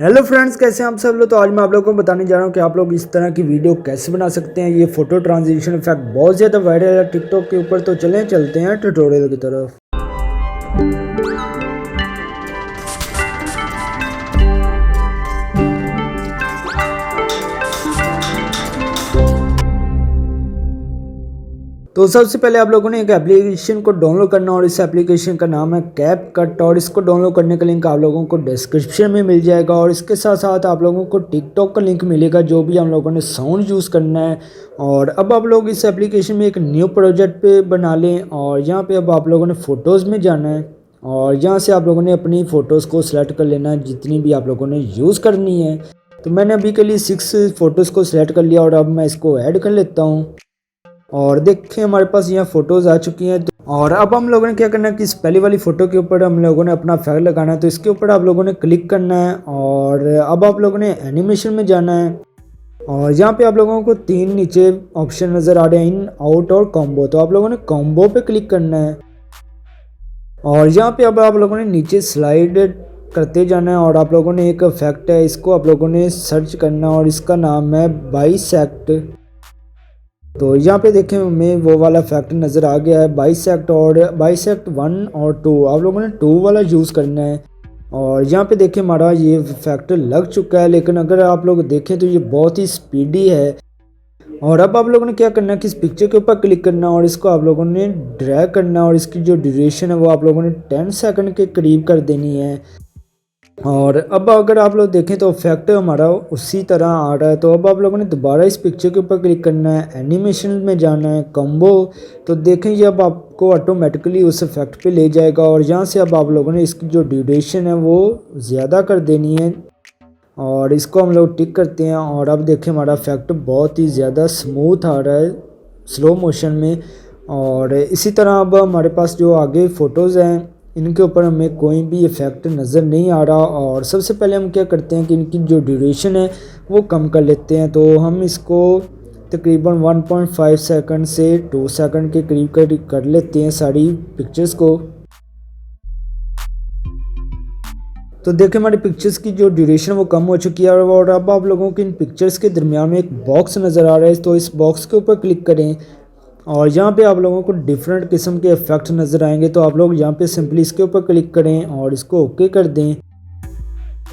Hello friends, कैसे हैं आप सब लोग। तो आज मैं आप लोगों को बताने जा रहा हूं कि आप लोग इस तरह की वीडियो कैसे बना सकते हैं। ये फोटो ट्रांजिशन इफेक्ट बहुत ज़्यादा वायरल है टिकटॉक के ऊपर। तो चलते हैं ट्यूटोरियल की तरफ। तो सबसे पहले आप लोगों ने एक एप्लीकेशन को डाउनलोड करना और इस एप्लीकेशन का नाम है कैपकट। और इसको डाउनलोड करने का लिंक आप लोगों को डिस्क्रिप्शन में मिल जाएगा। और इसके साथ साथ आप लोगों को टिकटॉक का लिंक मिलेगा जो भी हम लोगों ने साउंड यूज़ करना है। और अब आप लोग इस एप्लीकेशन में एक न्यू प्रोजेक्ट पे बना लें और यहाँ पे अब आप लोगों ने फ़ोटोज़ में जाना है और यहाँ से आप लोगों ने अपनी फ़ोटोज़ को सिलेक्ट कर लेना है जितनी भी आप लोगों ने यूज़ करनी है। तो मैंने अभी के लिए 6 फ़ोटोज़ को सिलेक्ट कर लिया और अब मैं इसको ऐड कर लेता हूँ। और देखिए हमारे पास यहाँ फ़ोटोज़ आ चुकी हैं। और अब हम लोगों ने क्या करना है कि इस पहली वाली फ़ोटो के ऊपर हम लोगों ने अपना इफेक्ट लगाना है। तो इसके ऊपर आप लोगों ने क्लिक करना है और अब आप लोगों ने एनिमेशन में जाना है। और यहाँ पे आप लोगों को 3 नीचे ऑप्शन नज़र आ रहे हैं, इन, आउट और कॉम्बो। तो आप लोगों ने कॉम्बो पे क्लिक करना है और यहाँ पे अब आप लोगों ने नीचे स्लाइड करते जाना है। और आप लोगों ने एक इफेक्ट है, इसको आप लोगों ने सर्च करना और इसका नाम है बाइसेक्ट। तो यहाँ पे देखें हमें वो वाला इफेक्ट नज़र आ गया है बाइसेक्ट। और बाइसेक्ट 1 और 2 आप लोगों ने 2 वाला यूज़ करना है। और यहाँ पे देखें हमारा ये इफेक्ट लग चुका है, लेकिन अगर आप लोग देखें तो ये बहुत ही स्पीडी है। और अब आप लोगों ने क्या करना है कि इस पिक्चर के ऊपर क्लिक करना और इसको आप लोगों ने ड्रैग करना और इसकी जो ड्यूरेशन है वो आप लोगों ने 10 सेकंड के करीब कर देनी है। और अब अगर आप लोग देखें तो इफेक्ट हमारा उसी तरह आ रहा है। तो अब आप लोगों ने दोबारा इस पिक्चर के ऊपर क्लिक करना है, एनिमेशन में जाना है, कॉम्बो। तो देखें ये अब आपको ऑटोमेटिकली उस इफेक्ट पे ले जाएगा। और यहाँ से अब आप लोगों ने इसकी जो ड्यूरेशन है वो ज़्यादा कर देनी है और इसको हम लोग टिक करते हैं। और अब देखें हमारा इफेक्ट बहुत ही ज़्यादा स्मूथ आ रहा है स्लो मोशन में। और इसी तरह अब हमारे पास जो आगे फ़ोटोज़ हैं इनके ऊपर हमें कोई भी इफ़ेक्ट नज़र नहीं आ रहा। और सबसे पहले हम क्या करते हैं कि इनकी जो ड्यूरेशन है वो कम कर लेते हैं। तो हम इसको तकरीबन 1.5 सेकंड से 2 सेकंड के करीब कर लेते हैं सारी पिक्चर्स को। तो देखें हमारी पिक्चर्स की जो ड्यूरेशन वो कम हो चुकी है। और अब आप लोगों के इन पिक्चर्स के दरमियान में एक बॉक्स नज़र आ रहा है। तो इस बॉक्स के ऊपर क्लिक करें और यहाँ पे आप लोगों को डिफरेंट किस्म के इफ़ेक्ट नज़र आएंगे। तो आप लोग यहाँ पे सिंपली इसके ऊपर क्लिक करें और इसको ओके कर दें।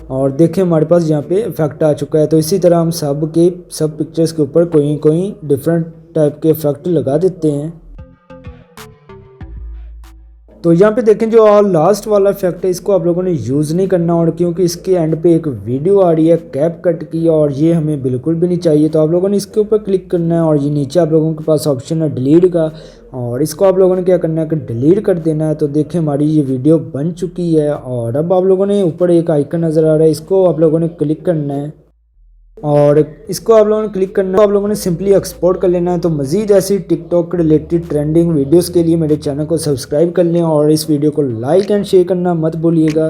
और देखें हमारे पास यहाँ पे इफ़ेक्ट आ चुका है। तो इसी तरह हम सब पिक्चर्स के ऊपर कोई डिफरेंट टाइप के इफ़ेक्ट लगा देते हैं। तो यहाँ पे देखें जो लास्ट वाला इफेक्ट है इसको आप लोगों ने यूज़ नहीं करना। और क्योंकि इसके एंड पे एक वीडियो आ रही है कैपकट की और ये हमें बिल्कुल भी नहीं चाहिए। तो आप लोगों ने इसके ऊपर क्लिक करना है और ये नीचे आप लोगों के पास ऑप्शन है डिलीट का और इसको आप लोगों ने क्या करना है कि डिलीट कर देना है। तो देखें हमारी ये वीडियो बन चुकी है। और अब आप लोगों ने ऊपर एक आइकन नज़र आ रहा है, इसको आप लोगों ने क्लिक करना है और इसको आप लोगों ने क्लिक करना है। तो आप लोगों ने सिंपली एक्सपोर्ट कर लेना है। तो मज़ीद ऐसी टिकटॉक रिलेटेड ट्रेंडिंग वीडियोस के लिए मेरे चैनल को सब्सक्राइब कर लें और इस वीडियो को लाइक एंड शेयर करना मत भूलिएगा।